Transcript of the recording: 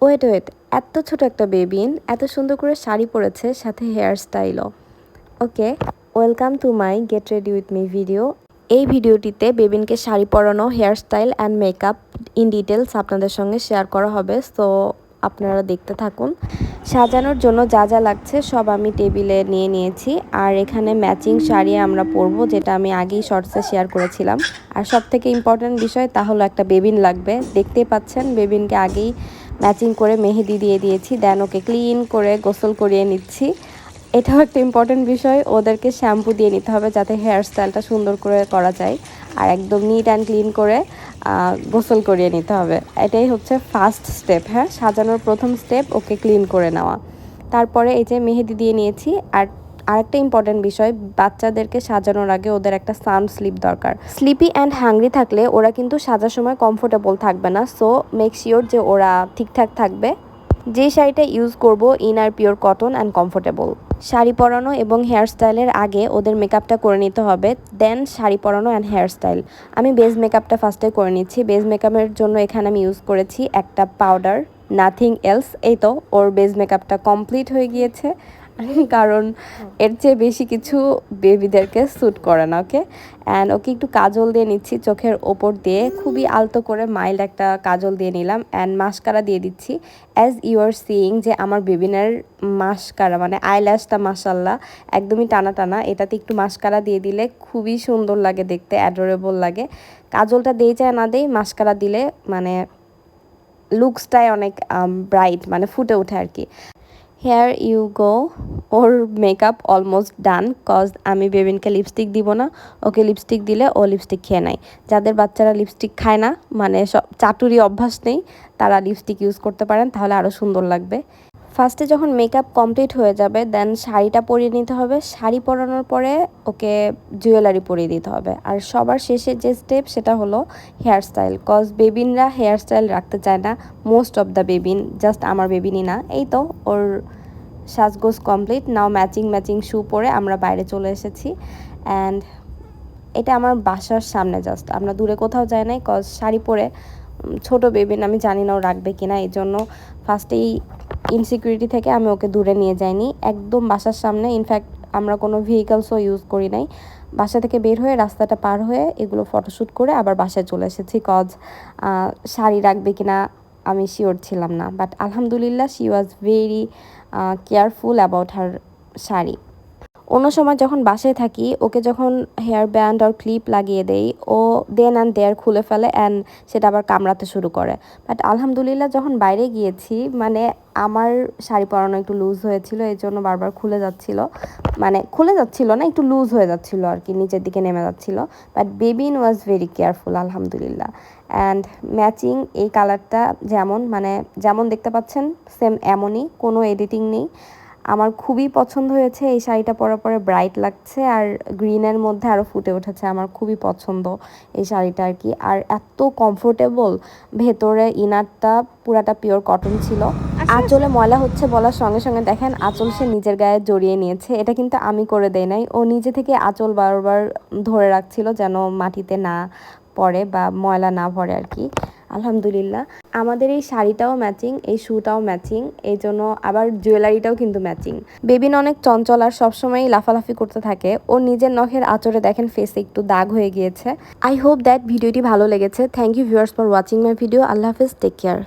Wait wait, এত ছোট একটা বেবিন এত সুন্দর করে শাড়ি পরেছে, সাথে হেয়ার স্টাইলও। Okay, welcome to my get ready with me video. এই ভিডিওটিতে বেবিনকে শাড়ি পরানো, hair style and makeup in details আপনাদের সঙ্গে শেয়ার করা হবে। সো আপনারা দেখতে থাকুন। সাজানোর জন্য যা যা লাগছে সব আমি টেবিলে নিয়ে নিয়েছি। আর এখানে ম্যাচিং শাড়ি আমরা পরবো, যেটা আমি আগেই শর্টসে শেয়ার করেছিলাম। আর সব থেকে ইম্পর্ট্যান্ট বিষয় তা হলো একটা বেবিন লাগবে। দেখতেই পাচ্ছেন বেবিনকে আগেই ম্যাচিং করে মেহেদি দিয়ে দিয়েছি, দেন ওকে ক্লিন করে গোসল করিয়ে নিচ্ছি। এটাও একটা ইম্পর্টেন্ট বিষয়, ওদেরকে শ্যাম্পু দিয়ে নিতে হবে যাতে হেয়ার স্টাইলটা সুন্দর করে করা যায়। আর একদম নিট অ্যান্ড ক্লিন করে গোসল করিয়ে নিতে হবে। এটাই হচ্ছে ফার্স্ট স্টেপ। হ্যাঁ, সাজানোর প্রথম স্টেপ ওকে ক্লিন করে নেওয়া। তারপরে এই যে মেহেদি দিয়ে নিয়েছি। আর আরেকটা ইম্পর্টেন্ট বিষয়, বাচ্চাদেরকে সাজানোর আগে ওদের একটা সাউন্ড স্লিপ দরকার। স্লিপি অ্যান্ড হাংরি থাকলে ওরা কিন্তু সাজার সময় কমফোর্টেবল থাকবে না। সো মেক শিওর যে ওরা ঠিকঠাক থাকবে। যে শাড়িটা ইউজ করব inner pure cotton and comfortable. Sari পরানো এবং হেয়ার স্টাইলের আগে ওদের মেকআপটা করে নিতে হবে, দেন শাড়ি পরানো অ্যান্ড হেয়ার স্টাইল। আমি বেস মেকআপটা ফার্স্টে করে নিচ্ছি। বেস মেকআপের জন্য এখানে আমি ইউজ করেছি একটা পাউডার, নাথিং এলস। এই তো ওর বেস মেকআপটা কমপ্লিট হয়ে গিয়েছে। কারণ এর চেয়ে বেশি কিছু বেবিদেরকে স্যুট করে না। ওকে, অ্যান্ড ওকে একটু কাজল দিয়ে নিচ্ছি চোখের ওপর দিয়ে, খুবই আলতো করে মাইল্ড একটা কাজল দিয়ে নিলাম। অ্যান্ড মাস্কারা দিয়ে দিচ্ছি। অ্যাজ ইউ আর সিইং যে আমার বেবিনের মাস্কারা মানে আইল্যাশটা মাশাল্লাহ একদমই টানা টানা। এটাতে একটু মাস্কারা দিয়ে দিলে খুবই সুন্দর লাগে দেখতে, অ্যাডোরেবল লাগে। কাজলটা দেই চায় না দেই, মাস্কারা দিলে মানে লুকসটাই অনেক ব্রাইট, মানে ফুটে ওঠে আর কি। হেয়ার ইউ গো, ওর মেকআপ অলমোস্ট ডান। কজ আমি বেবিনকে লিপস্টিক দিব না, ওকে লিপস্টিক দিলে ও লিপস্টিক খেয়ে নেয়। যাদের বাচ্চারা লিপস্টিক খায় না, মানে সব চাটুরি অভ্যাস নেই, তারা লিপস্টিক ইউজ করতে পারেন, তাহলে আরও সুন্দর লাগবে। ফার্স্টে যখন মেকআপ কমপ্লিট হয়ে যাবে দেন শাড়িটা পরিয়ে নিতে হবে। শাড়ি পরানোর পরে ওকে জুয়েলারি পরিয়ে দিতে হবে। আর সবার শেষে যে স্টেপ সেটা হলো হেয়ার স্টাইল। কজ বেবিনরা হেয়ার স্টাইল রাখতে চায় না, মোস্ট অফ দ্য বেবিন, জাস্ট আমার বেবিনই না। এই তো ওর সাজগোজ কমপ্লিট। নাও ম্যাচিং শু পরে আমরা বাইরে চলে এসেছি। অ্যান্ড এটা আমার বাসার সামনে, জাস্ট আমরা দূরে কোথাও যাই নাই। কজ শাড়ি পরে ছোট বেবিন, আমি জানি না ও রাখবে কিনা, এই জন্য ফার্স্টেই ইনসিকিউরিটি থেকে আমি ওকে দূরে নিয়ে যাইনি, একদম বাসার সামনে। ইনফ্যাক্ট আমরা কোনো ভেহিকলসও ইউজ করি নাই। বাসা থেকে বের হয়ে রাস্তাটা পার হয়ে এগুলো ফটোশ্যুট করে আবার বাসায় চলে এসেছি। কজ শাড়ি রাখবে কিনা আমি শিওর ছিলাম না, বাট আলহামদুলিল্লাহ she was very careful about her sari. অন্য সময় যখন বাসায় থাকি ওকে যখন হেয়ার ব্যান্ড আর ক্লিপ লাগিয়ে দেই, ও দেন অ্যান্ড দেয়ার খুলে ফেলে অ্যান্ড সেটা আবার কামড়াতে শুরু করে। বাট আলহামদুলিল্লাহ যখন বাইরে গিয়েছি, মানে আমার শাড়ি পরানো একটু লুজ হয়েছিল, এই জন্য বারবার খুলে যাচ্ছিল, মানে খুলে যাচ্ছিল না, একটু লুজ হয়ে যাচ্ছিল আর কি, নিচের দিকে নেমে যাচ্ছিল। But Bevin was very careful আলহামদুলিল্লাহ। অ্যান্ড ম্যাচিং এই কালারটা যেমন, মানে যেমন দেখতে পাচ্ছেন সেম এমনই, কোনো এডিটিং নেই। আমার খুবই পছন্দ হয়েছে এই শাড়িটা পরার পরে, ব্রাইট লাগছে আর গ্রিনের মধ্যে আরও ফুটে উঠেছে। আমার খুবই পছন্দ এই শাড়িটা আর কি। আর এত কমফোর্টেবল, ভেতরে ইনারটা পুরাটা পিওর কটন ছিল। আঁচলে ময়লা হচ্ছে বলার সঙ্গে সঙ্গে দেখেন আঁচল সে নিজের গায়ে জড়িয়ে নিয়েছে। এটা কিন্তু আমি করে দেই নাই, ও নিজে থেকে আঁচল বারবার ধরে রাখছিল যেন মাটিতে না পড়ে বা ময়লা না ভরে আর কি। আলহামদুলিল্লাহ আমাদের এই শাড়িটাও ম্যাচিং, এই শুটাও ম্যাচিং, এই জন্য আবার জুয়েলারিটাও কিন্তু ম্যাচিং। বেবিন অনেক চঞ্চল আর সবসময়ই লাফালাফি করতে থাকে। ওর নিজের নখের আঁচড়ে দেখেন ফেসে একটু দাগ হয়ে গিয়েছে। আই হোপ দ্যাট ভিডিওটি ভালো লেগেছে। Thank you viewers for watching my video. আল্লাহ হাফেজ, টেক কেয়ার।